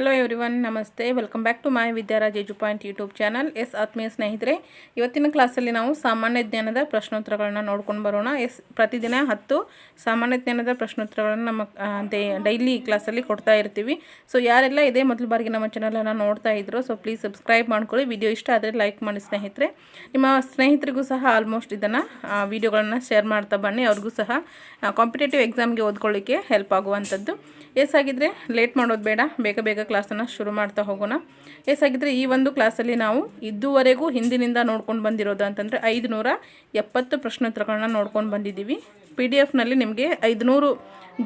Hello everyone, ನಮಸ್ತೆ. Welcome back to my Vidyaraj edu point YouTube channel. ಆತ್ಮೀಯ ಸ್ನೇಹಿತರೆ, ಇವತ್ತಿನ ಕ್ಲಾಸಲ್ಲಿ ನಾವು ಸಾಮಾನ್ಯ ಜ್ಞಾನದ ಪ್ರಶ್ನೋತ್ತರಗಳನ್ನ ನೋಡ್ಕೊಂಡು ಬರೋಣ. ಪ್ರತಿದಿನ 10 ಸಾಮಾನ್ಯ ಜ್ಞಾನದ ಪ್ರಶ್ನೋತ್ತರಗಳನ್ನು ನಮ್ಮ ಡೈಲಿ ಕ್ಲಾಸಲ್ಲಿ ಕೊಡ್ತಾ ಇರ್ತೀವಿ. ಸೊ ಯಾರೆಲ್ಲ ಇದೇ ಮೊದಲ ಬಾರಿಗೆ ನಮ್ಮ ಚಾನಲನ್ನು ನೋಡ್ತಾ ಇದ್ರು, ಸೊ ಪ್ಲೀಸ್ ಸಬ್ಸ್ಕ್ರೈಬ್ ಮಾಡ್ಕೊಳ್ಳಿ. ವಿಡಿಯೋ ಇಷ್ಟ ಆದರೆ ಲೈಕ್ ಮಾಡಿ ಸ್ನೇಹಿತರೆ. ನಿಮ್ಮ ಸ್ನೇಹಿತರಿಗೂ ಸಹ ಆಲ್ಮೋಸ್ಟ್ ಇದನ್ನು ವಿಡಿಯೋಗಳನ್ನು ಶೇರ್ ಮಾಡ್ತಾ ಬನ್ನಿ. ಅವ್ರಿಗೂ ಸಹ ಕಾಂಪಿಟೇಟಿವ್ ಎಕ್ಸಾಮ್ಗೆ ಓದ್ಕೊಳ್ಳಿಕ್ಕೆ ಹೆಲ್ಪ್ ಆಗುವಂಥದ್ದು. ಆಗಿದ್ದರೆ ಲೇಟ್ ಮಾಡೋದು ಬೇಡ, ಬೇಗ ಕ್ಲಾಸನ್ನು ಶುರು ಮಾಡ್ತಾ ಹೋಗೋಣ. ಆಗಿದ್ದರೆ ಈ ಒಂದು ಕ್ಲಾಸಲ್ಲಿ ನಾವು ಇದುವರೆಗೂ ಹಿಂದಿನಿಂದ ನೋಡ್ಕೊಂಡು ಬಂದಿರೋದು ಅಂತಂದರೆ 570 ಪ್ರಶ್ನೋತ್ತರಗಳನ್ನ ನೋಡ್ಕೊಂಡು ಬಂದಿದ್ದೀವಿ. PDF-ನಲ್ಲಿ ನಿಮಗೆ 500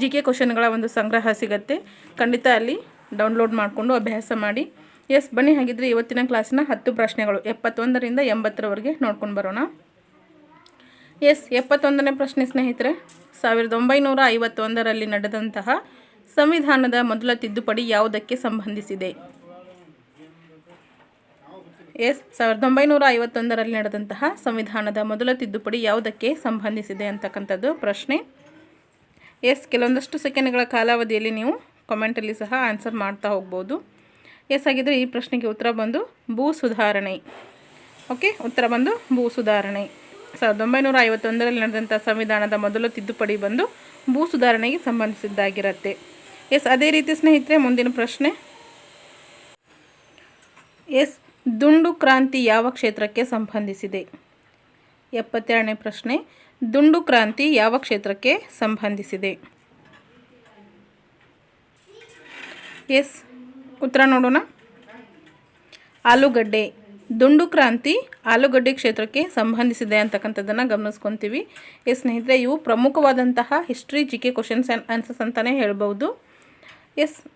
GK ಕ್ವಶನ್ಗಳ ಒಂದು ಸಂಗ್ರಹ ಸಿಗುತ್ತೆ. ಖಂಡಿತ ಅಲ್ಲಿ ಡೌನ್ಲೋಡ್ ಮಾಡಿಕೊಂಡು ಅಭ್ಯಾಸ ಮಾಡಿ. ಬನ್ನಿ, ಹಾಗಿದ್ರೆ ಇವತ್ತಿನ ಕ್ಲಾಸಿನ 10 ಪ್ರಶ್ನೆಗಳು 71ರಿಂದ 80ರವರೆಗೆ ನೋಡ್ಕೊಂಡು ಬರೋಣ. 71ನೇ ಪ್ರಶ್ನೆ ಸ್ನೇಹಿತರೆ, 1951ರಲ್ಲಿ ನಡೆದಂತಹ ಸಂವಿಧಾನದ ಮೊದಲ ತಿದ್ದುಪಡಿ ಯಾವುದಕ್ಕೆ ಸಂಬಂಧಿಸಿದೆ? 1951ರಲ್ಲಿ ನಡೆದಂತಹ ಸಂವಿಧಾನದ ಮೊದಲ ತಿದ್ದುಪಡಿ ಯಾವುದಕ್ಕೆ ಸಂಬಂಧಿಸಿದೆ ಅಂತಕ್ಕಂಥದ್ದು ಪ್ರಶ್ನೆ. ಕೆಲವೊಂದಷ್ಟು ಸೆಕೆಂಡ್ಗಳ ಕಾಲಾವಧಿಯಲ್ಲಿ ನೀವು ಕಾಮೆಂಟಲ್ಲಿ ಸಹ ಆನ್ಸರ್ ಮಾಡ್ತಾ ಹೋಗ್ಬೋದು. ಆಗಿದ್ದರೆ ಈ ಪ್ರಶ್ನೆಗೆ ಉತ್ತರ ಬಂದು ಭೂ ಸುಧಾರಣೆ. ಉತ್ತರ ಬಂದು ಭೂ ಸುಧಾರಣೆ. 1951ರಲ್ಲಿ ನಡೆದಂಥ ಸಂವಿಧಾನದ ಮೊದಲ ತಿದ್ದುಪಡಿ ಬಂದು ಭೂ ಸುಧಾರಣೆಗೆ ಸಂಬಂಧಿಸಿದ್ದಾಗಿರುತ್ತೆ. ಅದೇ ರೀತಿ ಸ್ನೇಹಿತರೆ, ಮುಂದಿನ ಪ್ರಶ್ನೆ. ದುಂಡು ಕ್ರಾಂತಿ ಯಾವ ಕ್ಷೇತ್ರಕ್ಕೆ ಸಂಬಂಧಿಸಿದೆ? 72ನೇ ಪ್ರಶ್ನೆ. ದುಂಡು ಕ್ರಾಂತಿ ಯಾವ ಕ್ಷೇತ್ರಕ್ಕೆ ಸಂಬಂಧಿಸಿದೆ? ಉತ್ತರ ನೋಡೋಣ. ಆಲೂಗಡ್ಡೆ. ದುಂಡು ಕ್ರಾಂತಿ ಆಲೂಗಡ್ಡೆ ಕ್ಷೇತ್ರಕ್ಕೆ ಸಂಬಂಧಿಸಿದೆ ಅಂತಕ್ಕಂಥದ್ದನ್ನು ಗಮನಿಸ್ಕೊತೀವಿ. ಸ್ನೇಹಿತರೆ, ಇವು ಪ್ರಮುಖವಾದಂತಹ history GK questions and answers ಅಂತಲೇ ಹೇಳ್ಬೋದು.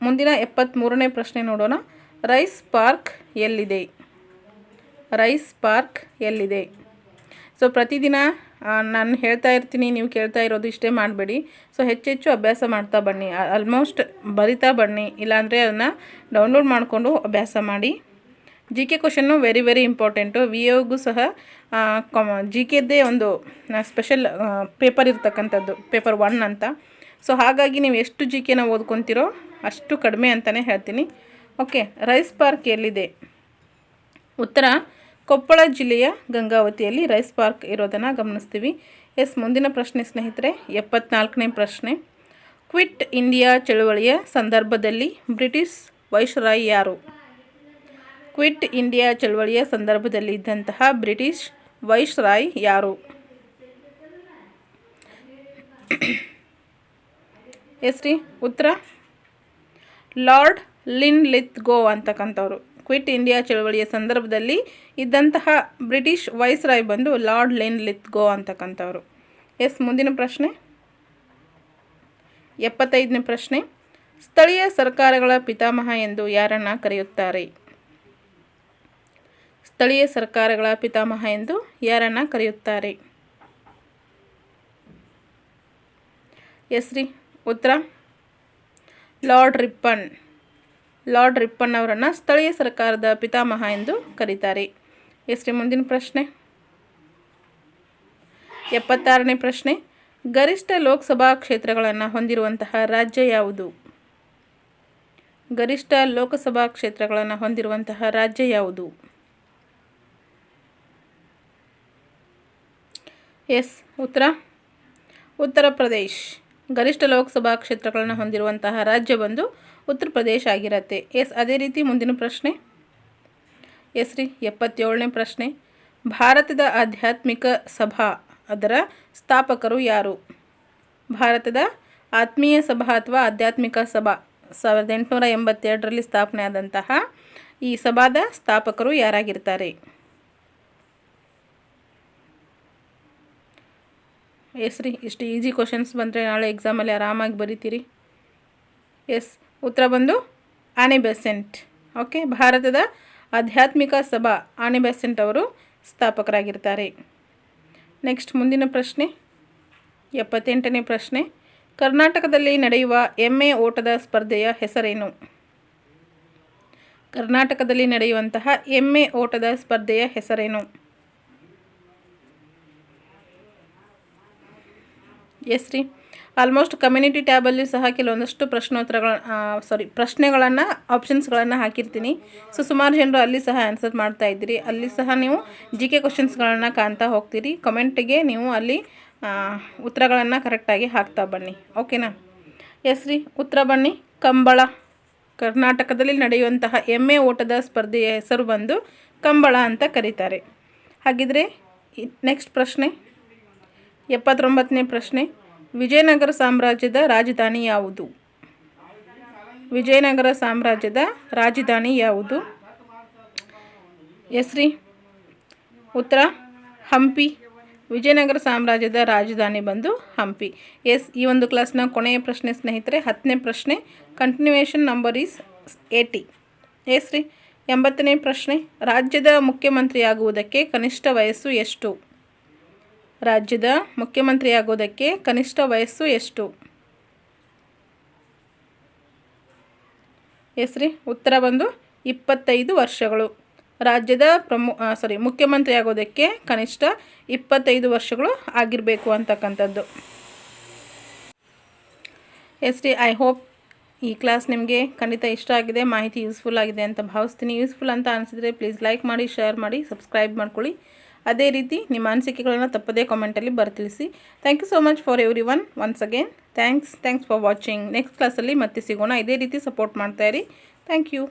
ಮುಂದಿನ 73ನೇ ಪ್ರಶ್ನೆ ನೋಡೋಣ. ರೈಸ್ ಪಾರ್ಕ್ ಎಲ್ಲಿದೆ? ರೈಸ್ ಪಾರ್ಕ್ ಎಲ್ಲಿದೆ? ಸೊ ಪ್ರತಿದಿನ ನಾನು ಹೇಳ್ತಾ ಇರ್ತೀನಿ, ನೀವು ಕೇಳ್ತಾ ಇರೋದು ಇಷ್ಟೇ ಮಾಡಬೇಡಿ. ಸೊ ಹೆಚ್ಚೆಚ್ಚು ಅಭ್ಯಾಸ ಮಾಡ್ತಾ ಬನ್ನಿ, ಆಲ್ಮೋಸ್ಟ್ ಬರಿತಾ ಬನ್ನಿ, ಇಲ್ಲಾಂದರೆ ಅದನ್ನು ಡೌನ್ಲೋಡ್ ಮಾಡಿಕೊಂಡು ಅಭ್ಯಾಸ ಮಾಡಿ. GK question very important. VAಗೂ ಸಹ GKದ್ದೇ ಒಂದು ಸ್ಪೆಷಲ್ ಪೇಪರ್ ಇರ್ತಕ್ಕಂಥದ್ದು, ಪೇಪರ್ 1 ಅಂತ. ಸೊ ಹಾಗಾಗಿ ನೀವು ಎಷ್ಟು GKನ ಓದ್ಕೊತೀರೋ ಅಷ್ಟು ಕಡಿಮೆ ಅಂತಲೇ ಹೇಳ್ತೀನಿ. ರೈಸ್ ಪಾರ್ಕ್ ಎಲ್ಲಿದೆ? ಉತ್ತರ ಕೊಪ್ಪಳ ಜಿಲ್ಲೆಯ ಗಂಗಾವತಿಯಲ್ಲಿ ರೈಸ್ ಪಾರ್ಕ್ ಇರೋದನ್ನು ಗಮನಿಸ್ತೀವಿ. ಮುಂದಿನ ಪ್ರಶ್ನೆ ಸ್ನೇಹಿತರೆ, 74ನೇ ಪ್ರಶ್ನೆ. ಕ್ವಿಟ್ ಇಂಡಿಯಾ ಚಳುವಳಿಯ ಸಂದರ್ಭದಲ್ಲಿ ಬ್ರಿಟಿಷ್ ವೈಸ್ರಾಯ್ ಯಾರು? ಕ್ವಿಟ್ ಇಂಡಿಯಾ ಚಳುವಳಿಯ ಸಂದರ್ಭದಲ್ಲಿ ಇದ್ದಂತಹ ಬ್ರಿಟಿಷ್ ವೈಸ್ರಾಯ್ ಯಾರು? ಉತ್ತರ ಲಾರ್ಡ್ ಲಿನ್ಲಿತ್ಗೋ ಅಂತಕ್ಕಂಥವ್ರು. ಕ್ವಿಟ್ ಇಂಡಿಯಾ ಚಳುವಳಿಯ ಸಂದರ್ಭದಲ್ಲಿ ಇದ್ದಂತಹ ಬ್ರಿಟಿಷ್ ವೈಸ್ರಾಯ್ ಬಂದು ಲಾರ್ಡ್ ಲಿನ್ಲಿತ್ಗೋ ಅಂತಕ್ಕಂಥವ್ರು. ಮುಂದಿನ ಪ್ರಶ್ನೆ, 75ನೇ ಪ್ರಶ್ನೆ. ಸ್ಥಳೀಯ ಸರ್ಕಾರಗಳ ಪಿತಾಮಹ ಎಂದು ಯಾರನ್ನು ಕರೆಯುತ್ತಾರೆ? ಸ್ಥಳೀಯ ಸರ್ಕಾರಗಳ ಪಿತಾಮಹ ಎಂದು ಯಾರನ್ನು ಕರೆಯುತ್ತಾರೆ? ಉತ್ತರ ಲಾರ್ಡ್ ರಿಪ್ಪನ್. ಲಾರ್ಡ್ ರಿಪ್ಪನ್ ಅವರನ್ನು ಸ್ಥಳೀಯ ಸರ್ಕಾರದ ಪಿತಾಮಹ ಎಂದು ಕರೀತಾರೆ. ಮುಂದಿನ ಪ್ರಶ್ನೆ, 76ನೇ ಪ್ರಶ್ನೆ. ಗರಿಷ್ಠ ಲೋಕಸಭಾ ಕ್ಷೇತ್ರಗಳನ್ನು ಹೊಂದಿರುವಂತಹ ರಾಜ್ಯ ಯಾವುದು? ಗರಿಷ್ಠ ಲೋಕಸಭಾ ಕ್ಷೇತ್ರಗಳನ್ನು ಹೊಂದಿರುವಂತಹ ರಾಜ್ಯ ಯಾವುದು? ಉತ್ತರ ಉತ್ತರ ಪ್ರದೇಶ್. ಗರಿಷ್ಠ ಲೋಕಸಭಾ ಕ್ಷೇತ್ರಗಳನ್ನು ಹೊಂದಿರುವಂತಹ ರಾಜ್ಯ ಬಂದು ಉತ್ತರ ಪ್ರದೇಶ ಆಗಿರುತ್ತೆ. ಅದೇ ರೀತಿ ಮುಂದಿನ ಪ್ರಶ್ನೆ. 77ನೇ ಪ್ರಶ್ನೆ. ಭಾರತದ ಆಧ್ಯಾತ್ಮಿಕ ಸಭಾ ಅದರ ಸ್ಥಾಪಕರು ಯಾರು? ಭಾರತದ ಆತ್ಮೀಯ ಸಭಾ ಅಥವಾ ಆಧ್ಯಾತ್ಮಿಕ ಸಭಾ 1882ರಲ್ಲಿ ಸ್ಥಾಪನೆ ಆದಂತಹ ಈ ಸಭಾದ ಸ್ಥಾಪಕರು ಯಾರಾಗಿರ್ತಾರೆ? ಇಷ್ಟು ಈಸಿ ಕ್ವಶನ್ಸ್ ಬಂದರೆ ನಾಳೆ ಎಕ್ಸಾಮಲ್ಲಿ ಆರಾಮಾಗಿ ಬರೀತೀರಿ. ಉತ್ತರ ಬಂದು ಆನೆ ಬೆಸೆಂಟ್. ಭಾರತದ ಆಧ್ಯಾತ್ಮಿಕ ಸಭಾ ಆನೆ ಬೆಸೆಂಟ್ ಅವರು ಸ್ಥಾಪಕರಾಗಿರ್ತಾರೆ. ನೆಕ್ಸ್ಟ್ ಮುಂದಿನ ಪ್ರಶ್ನೆ, 78ನೇ ಪ್ರಶ್ನೆ. ಕರ್ನಾಟಕದಲ್ಲಿ ನಡೆಯುವ ಎಮ್ಮೆ ಓಟದ ಸ್ಪರ್ಧೆಯ ಹೆಸರೇನು? ಕರ್ನಾಟಕದಲ್ಲಿ ನಡೆಯುವಂತಹ ಎಮ್ಮೆ ಓಟದ ಸ್ಪರ್ಧೆಯ ಹೆಸರೇನು? ಆಲ್ಮೋಸ್ಟ್ ಕಮ್ಯುನಿಟಿ ಟ್ಯಾಬಲ್ಲಿ ಸಹ ಕೆಲವೊಂದಷ್ಟು ಪ್ರಶ್ನೆಗಳನ್ನು ಆಪ್ಷನ್ಸ್ಗಳನ್ನು ಹಾಕಿರ್ತೀನಿ. ಸೊ ಸುಮಾರು ಜನರು ಅಲ್ಲಿ ಸಹ ಆನ್ಸರ್ ಮಾಡ್ತಾ ಇದ್ದೀರಿ. ಅಲ್ಲಿ ಸಹ ನೀವು ಜಿ ಕೆ ಕ್ವಶನ್ಸ್ಗಳನ್ನು ಕಾಣ್ತಾ ಹೋಗ್ತೀರಿ. ಕಮೆಂಟಿಗೆ ನೀವು ಅಲ್ಲಿ ಉತ್ತರಗಳನ್ನು ಕರೆಕ್ಟಾಗಿ ಹಾಕ್ತಾ ಬನ್ನಿ. ಓಕೆನಾ? ಎಸ್ ರೀ, ಉತ್ತರ ಬನ್ನಿ. ಕಂಬಳ. ಕರ್ನಾಟಕದಲ್ಲಿ ನಡೆಯುವಂತಹ ಎಮ್ಮೆ ಓಟದ ಸ್ಪರ್ಧೆಯ ಹೆಸರು ಬಂದು ಕಂಬಳ ಅಂತ ಕರೀತಾರೆ. ಹಾಗಿದ್ರೆ ನೆಕ್ಸ್ಟ್ ಪ್ರಶ್ನೆ 79ನೇ ಪ್ರಶ್ನೆ. ವಿಜಯನಗರ ಸಾಮ್ರಾಜ್ಯದ ರಾಜಧಾನಿ ಯಾವುದು? ವಿಜಯನಗರ ಸಾಮ್ರಾಜ್ಯದ ರಾಜಧಾನಿ ಯಾವುದು? ಎಸ್ ರೀ, ಉತ್ತರ ಹಂಪಿ. ವಿಜಯನಗರ ಸಾಮ್ರಾಜ್ಯದ ರಾಜಧಾನಿ ಬಂದು ಹಂಪಿ. ಎಸ್, ಈ ಒಂದು ಕ್ಲಾಸ್ನ ಕೊನೆಯ ಪ್ರಶ್ನೆ ಸ್ನೇಹಿತರೆ, 10ನೇ ಪ್ರಶ್ನೆ. Continuation number is 80. ಎಸ್ ರೀ, 80ನೇ ಪ್ರಶ್ನೆ. ರಾಜ್ಯದ ಮುಖ್ಯಮಂತ್ರಿಯಾಗುವುದಕ್ಕೆ ಕನಿಷ್ಠ ವಯಸ್ಸು ಎಷ್ಟು? ರಾಜ್ಯದ ಮುಖ್ಯಮಂತ್ರಿಯಾಗುವುದಕ್ಕೆ ಕನಿಷ್ಠ ವಯಸ್ಸು ಎಷ್ಟು? ಎಸ್ ರೀ, ಉತ್ತರ ಬಂದು 25 ವರ್ಷಗಳು. ರಾಜ್ಯದ ಮುಖ್ಯಮಂತ್ರಿ ಆಗೋದಕ್ಕೆ ಕನಿಷ್ಠ 25 ವರ್ಷಗಳು ಆಗಿರಬೇಕು ಅಂತಕ್ಕಂಥದ್ದು. ಎಸ್ ರೀ, ಐ ಹೋಪ್ ಈ ಕ್ಲಾಸ್ ನಿಮಗೆ ಖಂಡಿತ ಇಷ್ಟ ಆಗಿದೆ, ಮಾಹಿತಿ ಯೂಸ್ಫುಲ್ ಆಗಿದೆ ಅಂತ ಭಾವಿಸ್ತೀನಿ. ಯೂಸ್ಫುಲ್ ಅಂತ ಅನಿಸಿದರೆ ಪ್ಲೀಸ್ ಲೈಕ್ ಮಾಡಿ, ಶೇರ್ ಮಾಡಿ, ಸಬ್ಸ್ಕ್ರೈಬ್ ಮಾಡ್ಕೊಳ್ಳಿ. ಅದೇ ರೀತಿ ನಿಮ್ಮ ಅನಿಸಿಕೆಗಳನ್ನು ತಪ್ಪದೇ ಕಾಮೆಂಟಲ್ಲಿ ತಿಳಿಸಿ. Thank you so much for everyone. Once again thanks for watching. Next ಕ್ಲಾಸಲ್ಲಿ ಮತ್ತೆ ಸಿಗೋಣ. ಇದೇ ರೀತಿ ಸಪೋರ್ಟ್ ಮಾಡ್ತಾಯಿರಿ. Thank you.